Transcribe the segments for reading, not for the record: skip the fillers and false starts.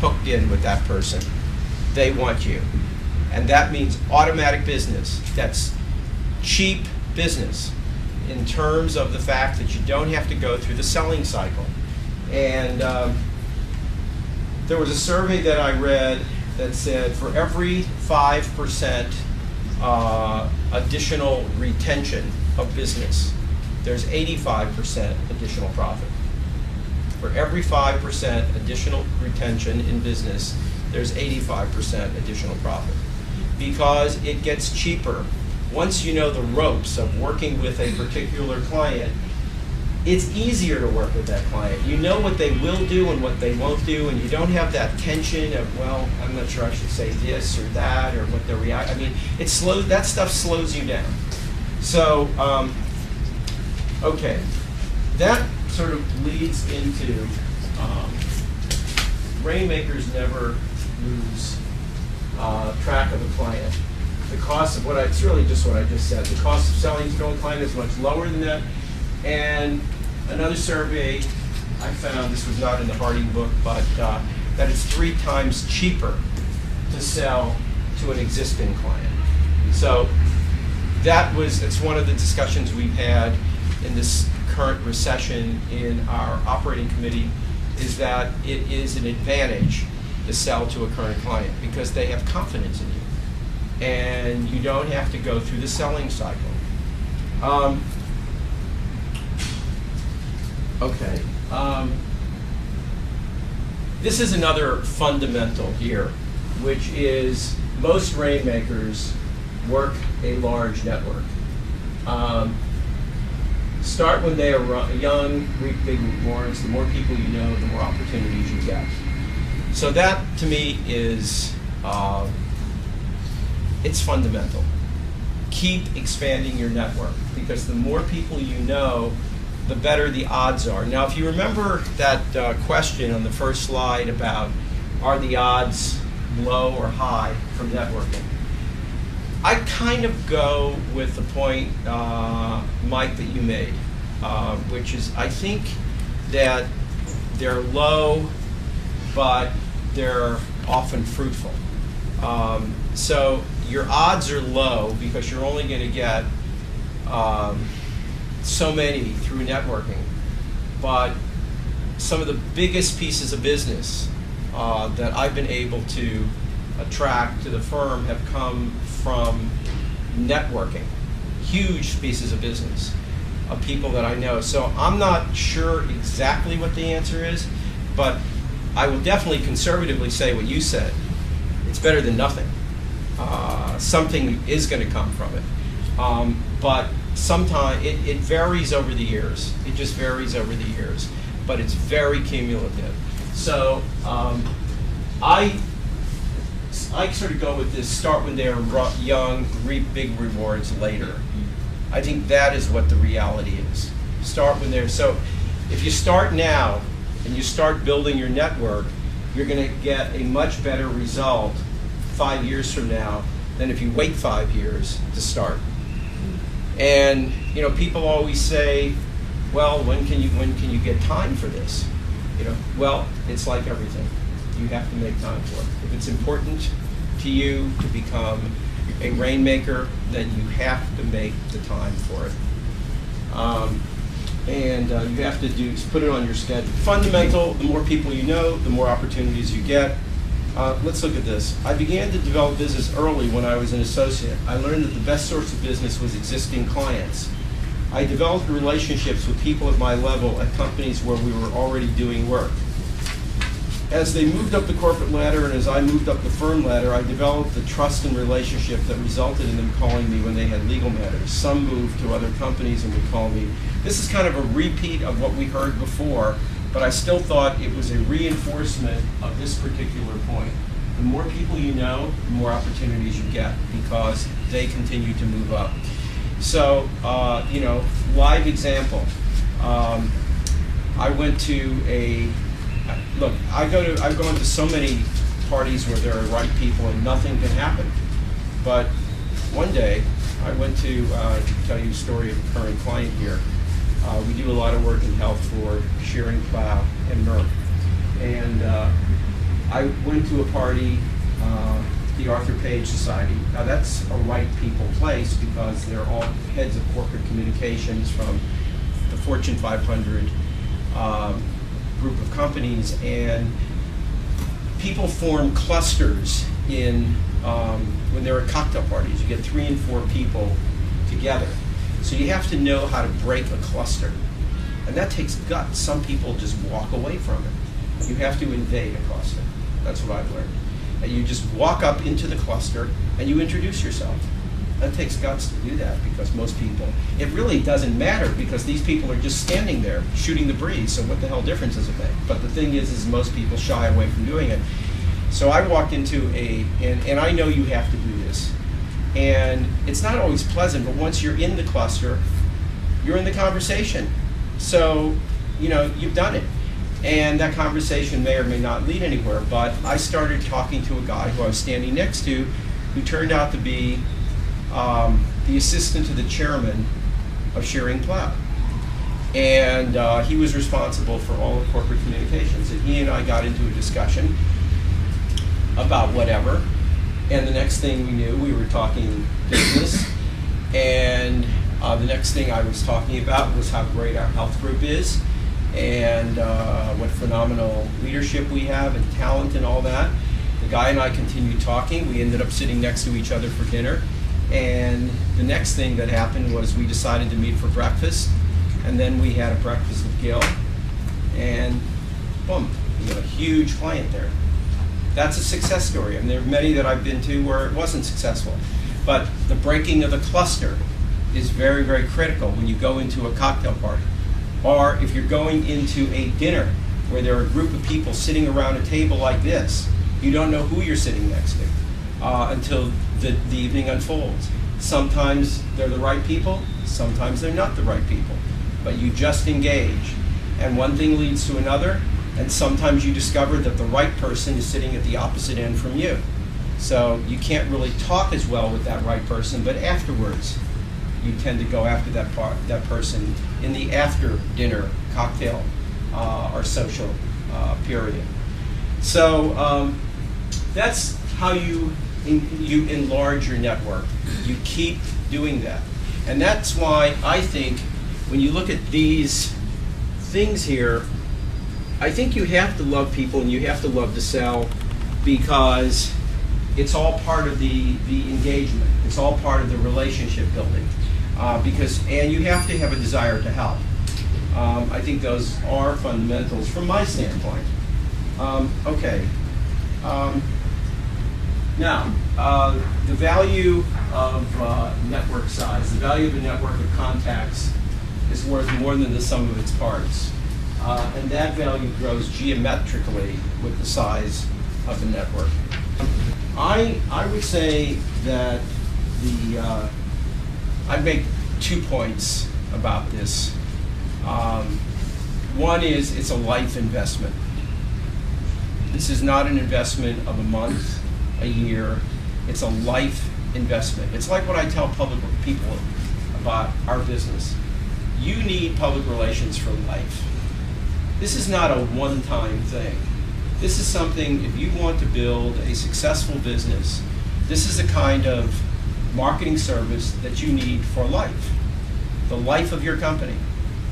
hooked in with that person. They want you. And that means automatic business. That's cheap business in terms of the fact that you don't have to go through the selling cycle. And there was a survey that I read that said for every 5% additional retention of business, there's 85% additional profit. For every 5% additional retention in business, there's 85% additional profit. Because it gets cheaper. Once you know the ropes of working with a particular client, it's easier to work with that client. You know what they will do and what they won't do, and you don't have that tension of, well, I'm not sure I should say this or that, or what the reaction. I mean, that stuff slows you down. So, okay, that sort of leads into rainmakers never lose track of a client. The cost of it's really just what I just said. The cost of selling to a client is much lower than that. And another survey I found, this was not in the Harding book, but that it's 3 times cheaper to sell to an existing client. So it's one of the discussions we've had in this current recession in our operating committee, is that it is an advantage to sell to a current client because they have confidence in you. And you don't have to go through the selling cycle. Okay. This is another fundamental here, which is most rainmakers work a large network. Start when they are young, reap big rewards. The more people you know, the more opportunities you get. So that, to me, is it's fundamental. Keep expanding your network, because the more people you know, the better the odds are. Now, if you remember that question on the first slide about are the odds low or high from networking, I kind of go with the point, Mike, that you made, which is I think that they're low, but they're often fruitful. So your odds are low because you're only going to get so many through networking. But some of the biggest pieces of business that I've been able to attract to the firm have come from networking. Huge pieces of business of people that I know. So I'm not sure exactly what the answer is, but I will definitely conservatively say what you said. It's better than nothing. Something is going to come from it. But sometimes it varies over the years. It just varies over the years. But it's very cumulative. So I sort of go with this, start when they're young, reap big rewards later. I think that is what the reality is. Start when they're, so if you start now and you start building your network, you're going to get a much better result 5 years from now than if you wait 5 years to start. And you know, people always say, well, when can you get time for this? You know, well, it's like everything. You have to make time for it. If it's important to you to become a rainmaker, then you have to make the time for it. You have to put it on your schedule. Fundamental, the more people you know, the more opportunities you get. Let's look at this. I began to develop business early when I was an associate. I learned that the best source of business was existing clients. I developed relationships with people at my level at companies where we were already doing work. As they moved up the corporate ladder and as I moved up the firm ladder, I developed the trust and relationship that resulted in them calling me when they had legal matters. Some moved to other companies and would call me. This is kind of a repeat of what we heard before, but I still thought it was a reinforcement of this particular point. The more people you know, the more opportunities you get because they continue to move up. So, live example. I went to I've gone to so many parties where there are right people and nothing can happen. But one day, I went to tell you a story of a current client here. We do a lot of work in health for Shearing Plow and Merck. And I went to a party, the Arthur Page Society. Now that's a right people place because they're all heads of corporate communications from the Fortune 500 group of companies, and people form clusters in when there are cocktail parties. You get 3 and 4 people together. So you have to know how to break a cluster. And that takes guts. Some people just walk away from it. You have to invade a cluster. That's what I've learned. And you just walk up into the cluster and you introduce yourself. That takes guts to do that because most people, it really doesn't matter because these people are just standing there shooting the breeze, so what the hell difference does it make? But the thing is most people shy away from doing it. So I walked into and I know you have to do this. And it's not always pleasant, but once you're in the cluster, you're in the conversation. So, you know, you've done it. And that conversation may or may not lead anywhere, but I started talking to a guy who I was standing next to who turned out to be the assistant to the chairman of Shearing Plow. And he was responsible for all of corporate communications. And he and I got into a discussion about whatever. And the next thing we knew, we were talking business. And the next thing I was talking about was how great our health group is and what phenomenal leadership we have and talent and all that. The guy and I continued talking. We ended up sitting next to each other for dinner. And the next thing that happened was we decided to meet for breakfast. And then we had a breakfast with Gil. And boom, we got a huge client there. That's a success story. And there are many that I've been to where it wasn't successful. But the breaking of the cluster is very, very critical when you go into a cocktail party. Or if you're going into a dinner where there are a group of people sitting around a table like this, you don't know who you're sitting next to until the evening unfolds. Sometimes they're the right people, sometimes they're not the right people. But you just engage. And one thing leads to another, and sometimes you discover that the right person is sitting at the opposite end from you. So you can't really talk as well with that right person, but afterwards, you tend to go after that person in the after dinner cocktail or social period. So that's how you enlarge your network. You keep doing that. And that's why I think when you look at these things here, I think you have to love people and you have to love to sell because it's all part of the engagement. It's all part of the relationship building. And you have to have a desire to help. I think those are fundamentals from my standpoint. Okay. Now, the value of network size, the value of a network of contacts is worth more than the sum of its parts. And that value grows geometrically with the size of the network. I would say that I'd make 2 points about this. One is it's a life investment. This is not an investment of a month, a year. It's a life investment. It's like what I tell public people about our business. You need public relations for life. This is not a one-time thing. This is something, if you want to build a successful business, this is a kind of marketing service that you need for life, the life of your company,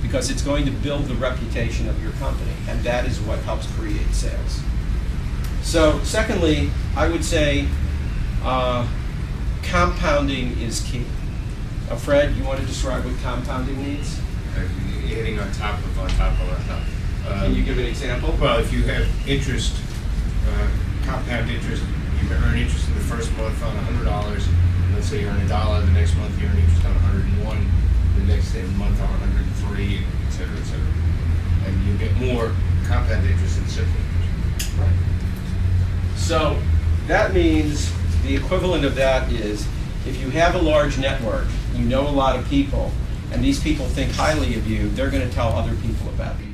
because it's going to build the reputation of your company, and that is what helps create sales. So, secondly, I would say compounding is key. Fred, you want to describe what compounding means? Hitting on top of, on top of, on top. Can you give an example? Well, if you have interest, compound interest, you earn interest in the first month on $100. Let's say you earn $1. The next month you earn interest on 101. The next month on 103, et cetera, et cetera. And you get more compound interest than simple interest. Right. So that means the equivalent of that is if you have a large network, you know a lot of people, and these people think highly of you, they're going to tell other people about you.